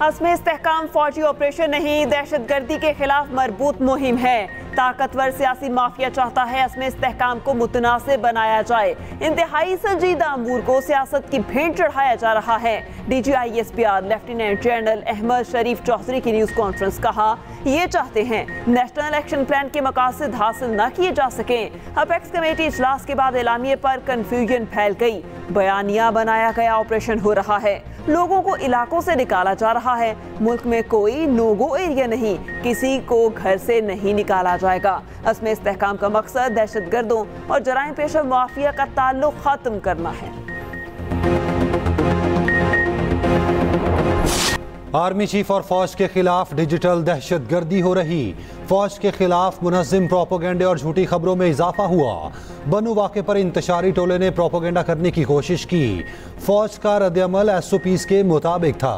असमें इस्तेहकाम फौजी ऑपरेशन नहीं, दहशतगर्दी के खिलाफ मरबूत मुहिम है। ताकतवर सियासी माफिया चाहता है असमें इस्तेहकाम को मुतनासिब बनाया जाए। इंतहाई संजीदा अमूर को सियासत की भेंट चढ़ाया जा रहा है। DGISPR लेफ्टिनेंट जनरल अहमद शरीफ चौधरी की न्यूज कॉन्फ्रेंस कहा, ये चाहते हैं नेशनल एक्शन प्लान के मकासद हासिल न किए जा सकें। अपेक्स कमेटी इजलास के बाद एलामिये पर कंफ्यूजन फैल गई। बयानिया बनाया गया ऑपरेशन हो रहा है, लोगों को इलाकों से निकाला जा रहा है। मुल्क में कोई नो गो एरिया नहीं, किसी को घर से नहीं निकाला जाएगा। असमें इस्तेहकाम का मकसद दहशतगर्दों और जराइम पेशा माफिया का ताल्लुक खत्म करना है। आर्मी चीफ और फौज के खिलाफ डिजिटल दहशतगर्दी हो रही। फौज के खिलाफ मुनज़्ज़िम प्रोपोगेंडे और झूठी खबरों में इजाफा हुआ। बनू वाक़े पर इंतशारी टोले ने प्रोपोगेंडा करने की कोशिश की। फौज का रद्द-ए-अमल SOPs के मुताबिक था।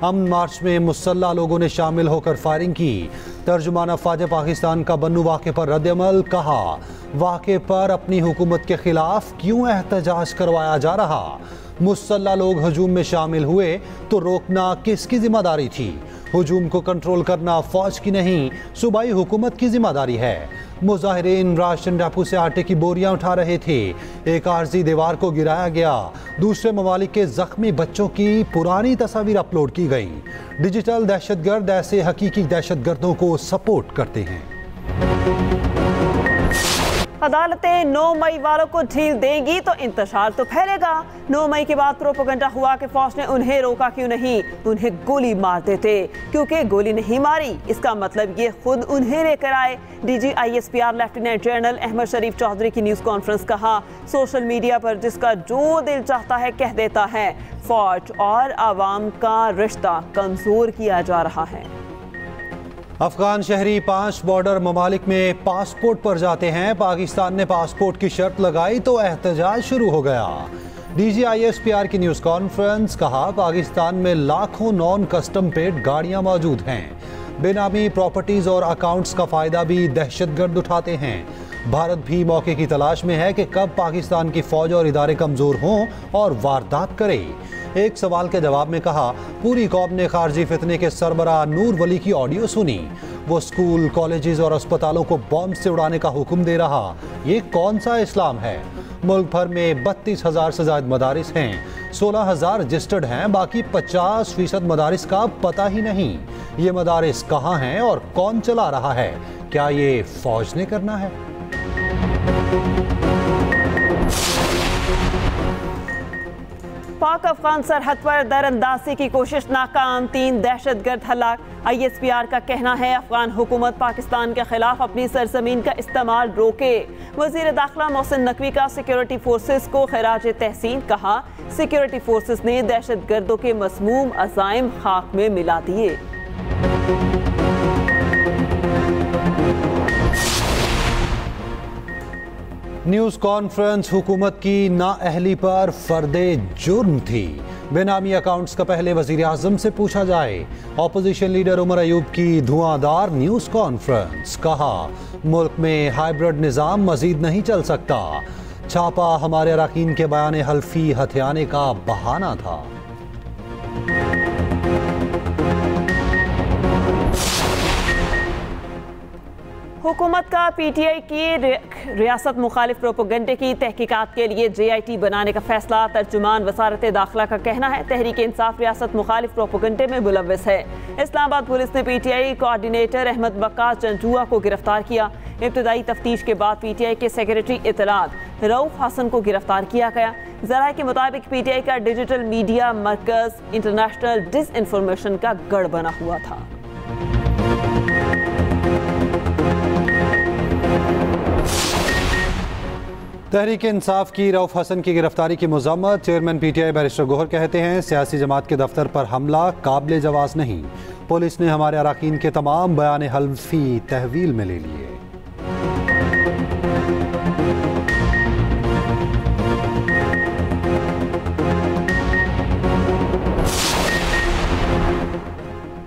अमन मार्च में मुसल्ला लोगों ने शामिल होकर फायरिंग की। तर्जुमान अफ़वाज पाकिस्तान का बनू वाक़े पर रद्द-ए-अमल, कहा वाक़े पर अपनी हुकूमत के खिलाफ क्यों एहतजाज करवाया जा रहा। मुसल्ला लोग हजूम में शामिल हुए तो रोकना किसकी जिम्मेदारी थी। हजूम को कंट्रोल करना फौज की नहीं, सूबाई हुकूमत की जिम्मेदारी है। मुजाहिरीन राशन डिपो से आटे की बोरियां उठा रहे थे, एक आर्जी दीवार को गिराया गया। दूसरे ममालिक के जख्मी बच्चों की पुरानी तस्वीर अपलोड की गई। डिजिटल दहशतगर्द ऐसे हकीकी दहशतगर्दों को सपोर्ट करते हैं। अदालतें 9 मई वालों को ढील देंगी तो इंतशार तो फैलेगा। 9 मई के बाद प्रोपोगंडा हुआ कि फौज ने उन्हें रोका क्यों नहीं, उन्हें गोली मार देते। क्योंकि गोली नहीं मारी इसका मतलब ये खुद उन्हें लेकर आए। DGISPR लेफ्टिनेंट जनरल अहमद शरीफ चौधरी की न्यूज कॉन्फ्रेंस, कहा सोशल मीडिया पर जिसका जो दिल चाहता है कह देता है। फौज और आवाम का रिश्ता कमजोर किया जा रहा है। अफगान शहरी 5 बॉर्डर ममालिक में पासपोर्ट पर जाते हैं। पाकिस्तान ने पासपोर्ट की शर्त लगाई तो एहतजाज शुरू हो गया। DGISPR की न्यूज कॉन्फ्रेंस, कहा पाकिस्तान में लाखों नॉन कस्टम पेड गाड़ियां मौजूद हैं। बेनामी प्रॉपर्टीज और अकाउंट्स का फायदा भी दहशतगर्द उठाते हैं। भारत भी मौके की तलाश में है कि कब पाकिस्तान की फौज और इदारे कमजोर हों और वारदात करे। एक सवाल के जवाब में कहा, पूरी कौम ने खारजी फितने के सरबराह नूर वली की ऑडियो सुनी। वो स्कूल, कॉलेजेस और अस्पतालों को बॉम्ब से उड़ाने का हुक्म दे रहा। ये कौन सा इस्लाम है। मुल्क भर में 32,000 से ज्यादा मदारिस हैं, 16,000 रजिस्टर्ड हैं, बाकी 50% मदारिस का पता ही नहीं। ये मदारिस कहाँ हैं और कौन चला रहा है। क्या ये फौज ने करना है। पाक अफगान सरहद पर दरअंदाजी की कोशिश नाकाम, 3 दहशतगर्द हलाक। ISPR का कहना है अफगान हुकूमत पाकिस्तान के खिलाफ अपनी सरजमीन का इस्तेमाल रोके। वजीर दाखिला मोहसिन नकवी का सिक्योरिटी फोर्सेस को खिराज तहसीन, कहा सिक्योरिटी फोर्सेस ने दहशतगर्दों के मसमूम अज़ाइम खाक में मिला दिए। न्यूज कॉन्फ्रेंस, हुकूमत की नाअहली पर फर्दे जुर्म थी। बेनामी अकाउंट्स का पहले वजीर आजम से पूछा जाए। ऑपोजिशन लीडर उमर अयूब की धुआंधार न्यूज कॉन्फ्रेंस, कहा मुल्क में हाइब्रिड निज़ाम मजीद नहीं चल सकता। छापा हमारे अरकान के बयान हल्फी हथियाने का बहाना था। हुकूमत का PTI की रियासत मुखालिफ प्रोपोगंडे की तहकीकात के लिए JIT बनाने का फैसला। तर्जुमान वजारत दाखिला का कहना है तहरीक इंसाफ रियासत मुखालिफ प्रोपोगंडे में मुलव्वस है। इस्लामाबाद पुलिस ने PTI कोऑर्डिनेटर अहमद वक्कास जंजुआ को गिरफ्तार किया। इब्तदाई तफ्तीश के बाद PTI के सेक्रेटरी इत्तलात रऊफ हसन को गिरफ्तार किया गया। ज़राए के मुताबिक PTI का डिजिटल मीडिया मरकज इंटरनेशनल डिसइंफॉर्मेशन का गढ़ बना हुआ था। तहरीक इंसाफ की रऊफ हसन की गिरफ्तारी की मज़म्मत। चेयरमैन PTI बैरिस्टर गोहर कहते हैं सियासी जमात के दफ्तर पर हमला काबिल जवाज़ नहीं। पुलिस ने हमारे अरकान के तमाम बयान हल्फी तहवील में ले लिए।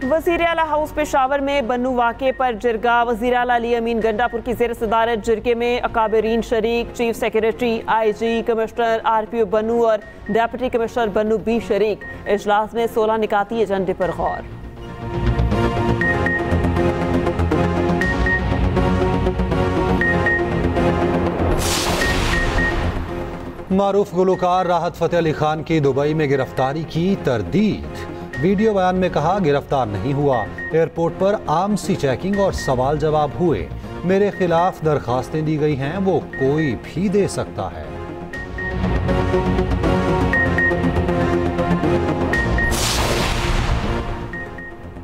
वज़ीर आला हाउस पेशावर में बन्नू वाक़े पर जिरगा। वज़ीर आला अली अमीन गंडापुर की ज़ेर सदारत जिरगे में अकाबरीन शरीक, chief secretary, IG, commissioner RPO बन्नू और डेप्यूटी कमिश्नर बन्नू भी शरीक। इजलास में 16 निकाती एजेंडे पर गौर। मारूफ गुलकार राहत फ़तेह अली खान की दुबई में गिरफ्तारी की तरदीद। वीडियो बयान में कहा, गिरफ्तार नहीं हुआ, एयरपोर्ट पर आम सी चेकिंग और सवाल जवाब हुए। मेरे खिलाफ दरखास्तें दी गई हैं, वो कोई भी दे सकता है।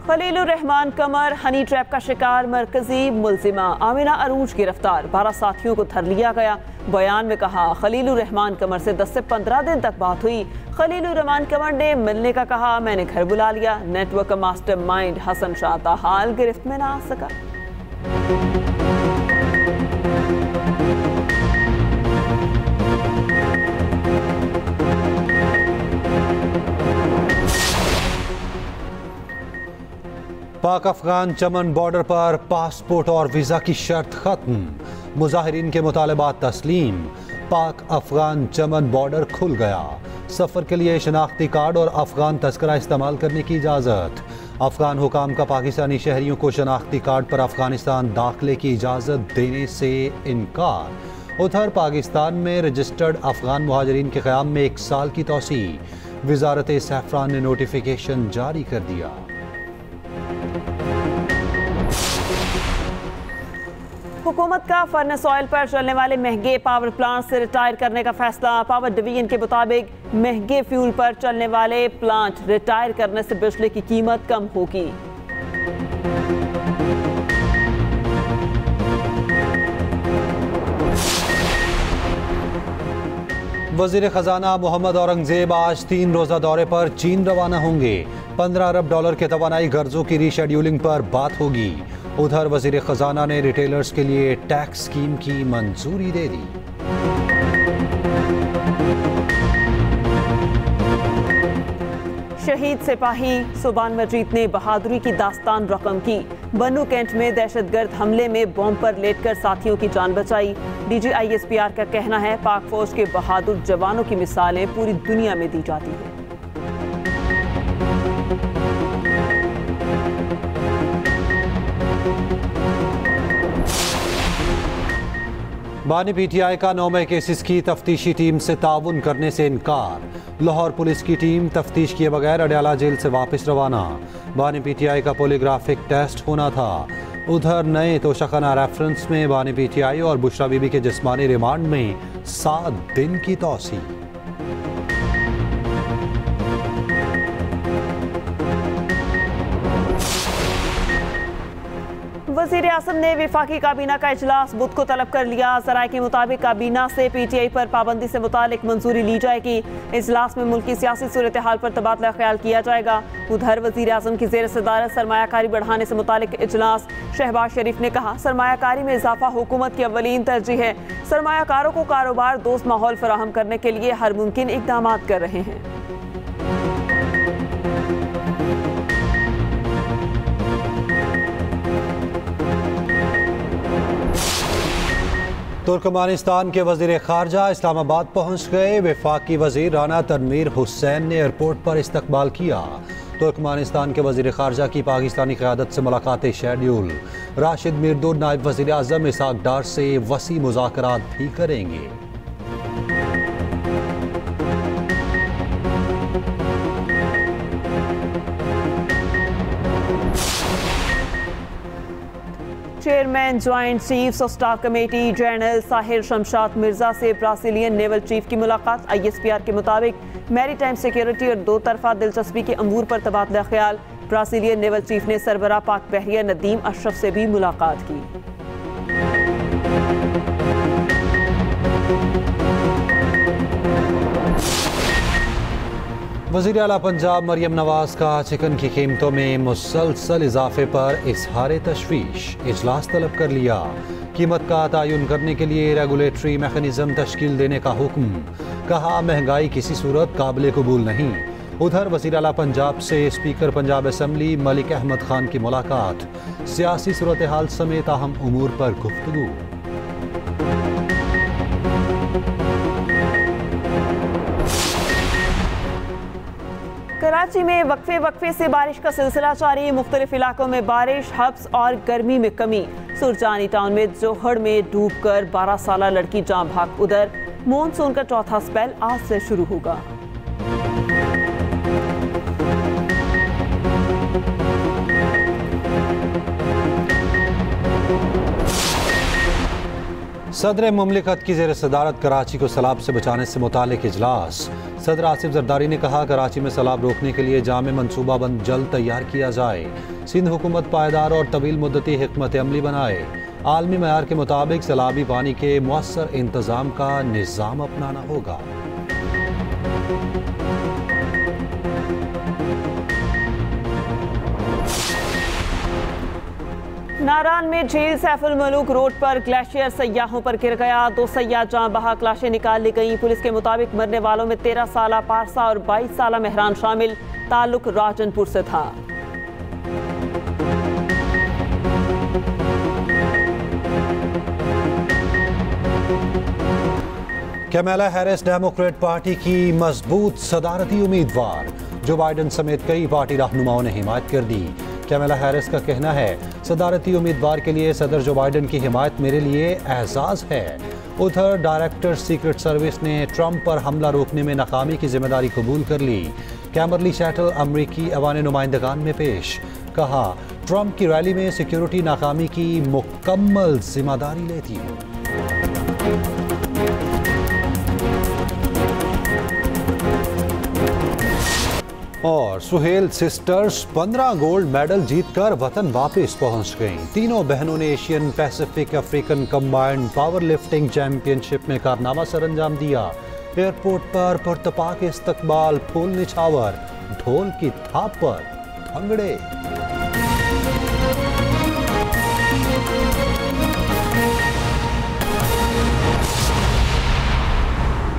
खलीलुर रहमान कमर हनी ट्रैप का शिकार, मरकजी मुलजिमा आमिना अरूज गिरफ्तार। 12 साथियों को धर लिया गया। बयान में कहा, खलीलुर रहमान कमर से 10 से 15 दिन तक बात हुई। खलीलुर रहमान कमर ने मिलने का कहा, मैंने घर बुला लिया। नेटवर्क का मास्टरमाइंड हसन शाह ताहाल गिरफ्त में ना आ सका। पाक अफगान चमन बॉर्डर पर पासपोर्ट और वीज़ा की शर्त खत्म। मुजाहिरीन के मुतालबात तस्लीम। पाक अफगान चमन बॉर्डर खुल गया। सफ़र के लिए शनाख्ती कार्ड और अफगान तस्करा इस्तेमाल करने की इजाज़त। अफगान हुकाम का पाकिस्तानी शहरियों को शनाख्ती कार्ड पर अफगानिस्तान दाखिले की इजाज़त देने से इनकार। उधर पाकिस्तान में रजिस्टर्ड अफगान मुहाजिरीन के क़याम में 1 साल की तौसी। वज़ारत सैफ़रान ने नोटिफिकेशन जारी कर दिया। हुकूमत का फर्नेस ऑयल पर चलने वाले महंगे पावर प्लांट से रिटायर करने का फैसला। पावर डिवीजन के मुताबिक महंगे फ्यूल पर चलने वाले प्लांट रिटायर करने से बिजली की कीमत कम होगी। वज़ीर ख़जाना मोहम्मद औरंगज़ेब आज 3 रोज़ा दौरे पर चीन रवाना होंगे। $15 अरब के तवानाई कर्जों की रीशेड्यूलिंग पर बात होगी। उधर वज़ीर ख़जाना ने रिटेलर्स के लिए टैक्स स्कीम की मंजूरी दे दी। शहीद सिपाही सुबान मजीद ने बहादुरी की दास्तान रकम की। बन्नू कैंट में दहशतगर्द हमले में बॉम्ब पर लेटकर साथियों की जान बचाई। DG ISPR का कहना है, पाक फौज के बहादुर जवानों की मिसालें पूरी दुनिया में दी जाती हैं। बानी PTI का 9 मई केसेस की तफ्तीशी टीम से ताउन करने से इनकार। लाहौर पुलिस की टीम तफ्तीश किए बगैर अडयाला जेल से वापस रवाना। बानी PTI का पोलीग्राफिक टेस्ट होना था। उधर नए तोशाखाना रेफरेंस में बानी PTI और बुशरा बीबी के जिस्मानी रिमांड में 7 दिन की तौसी। वज़ीर आज़म ने वफाकी काबीना का इजलास बुध को तलब कर लिया। ज़राए के मुताबिक काबीना से PTI पर पाबंदी से मुतालिक मंजूरी ली जाएगी। इजलास में मुल्क की सियासी सूरत हाल पर तबादला ख्याल किया जाएगा। उधर वज़ीर आज़म की ज़ेर सदारत सरमायाकारी बढ़ाने से मुतालिक इजलास। शहबाज शरीफ ने कहा, सरमायाकारी में इजाफा हुकूमत की अव्वलीन तरजीह है। सरमायाकारों को कारोबार दोस्त माहौल फराहम करने के लिए हर मुमकिन इक़दाम कर रहे हैं। तुर्कमानिस्तान के वज़ीर ख़ारजा इस्लामाबाद पहुँच गए। वफाकी वज़ीर राना तनवीर हुसैन ने एयरपोर्ट पर इस्तकबाल किया। तुर्कमानिस्तान के वज़ीर ख़ारजा की पाकिस्तानी क़यादत से मुलाकातें शेड्यूल। राशिद मिर्दुर नायब वज़ीर आज़म इसहाक डार से वसी मुज़ाकरात भी करेंगे। Chairman joint chiefs of staff committee general Sahir Shamshad Mirza से ब्राज़ीलियन नेवल चीफ की मुलाकात। ISPR के मुताबिक मैरीटाइम सिक्योरिटी और 2 तरफा दिलचस्पी के अमूर पर तबादला ख्याल। ब्राज़ीलियन नेवल चीफ ने सरबराह पाक बहरिया नदीम अशरफ से भी मुलाकात की। वज़ीर आला पंजाब मरियम नवाज का चिकन की कीमतों में मुसलसल इजाफे पर इजहार तशवीश। इजलास तलब कर लिया। कीमत का तयन करने के लिए रेगुलेटरी मैकेनिज्म तश्कील देने का हुक्म। कहा, महंगाई किसी सूरत काबिल कबूल नहीं। उधर वज़ीर आला पंजाब से स्पीकर पंजाब असेंबली मलिक अहमद खान की मुलाकात, सियासी सूरत हाल समेत अहम उमूर पर गुफ्तगू। कराची में वक्फे से बारिश का सिलसिला जारी, मुख्तलिफ इलाकों में बारिश, हब्स और गर्मी में कमी। सुरजानी टाउन में जोहड़ में डूबकर 12 साला लड़की जान भाग। उधर मॉनसून का चौथा स्पेल आज से शुरू होगा। सदर मुमलिकत की ज़ेर सदारत कराची को सैलाब से बचाने से मुतालिक इजलास। सदर आसिफ जरदारी ने कहा, कराची में सैलाब रोकने के लिए जामे मनसूबाबंद जल्द तैयार किया जाए। सिंध हुकूमत पायदार और तवील मुद्दती हिकमत अमली बनाए। आलमी मयार के मुताबिक सैलाबी पानी के मुअस्सर इंतजाम का निज़ाम अपनाना होगा। नारान में झील सैफुल मलूक रोड पर ग्लेशियर सयाहों पर गिर गया। 2 सयाह जान बहक लाशें निकाल ली गईं। पुलिस के मुताबिक मरने वालों में 13 साला पारसा और 22 साला मेहरान शामिल। ताल्लुक राजनपुर से था। कैमला हैरिस डेमोक्रेट पार्टी की मजबूत सदारती उम्मीदवार। जो बाइडन समेत कई पार्टी रहनुमाओं ने हिमायत कर दी। कैमला हैरिस का कहना है, सदारती उम्मीदवार के लिए सदर जो बाइडन की हिमायत मेरे लिए एजाज है। उधर डायरेक्टर सीक्रेट सर्विस ने ट्रंप पर हमला रोकने में नाकामी की जिम्मेदारी कबूल कर ली। कैमरली शैटल अमरीकी अवान नुमाइंदगान में पेश, कहा ट्रंप की रैली में सिक्योरिटी नाकामी की मुकम्मल जिम्मेदारी लेती हूँ। और सुहेल सिस्टर्स 15 गोल्ड मेडल जीतकर वतन वापस पहुंच गईं। तीनों बहनों ने Asian Pacific African combined power lifting championship में कारनामा सरअंजाम दिया। एयरपोर्ट पर पुरतपाक इस्तकबाल, फूल निछावर, ढोल की थाप पर भंगड़े।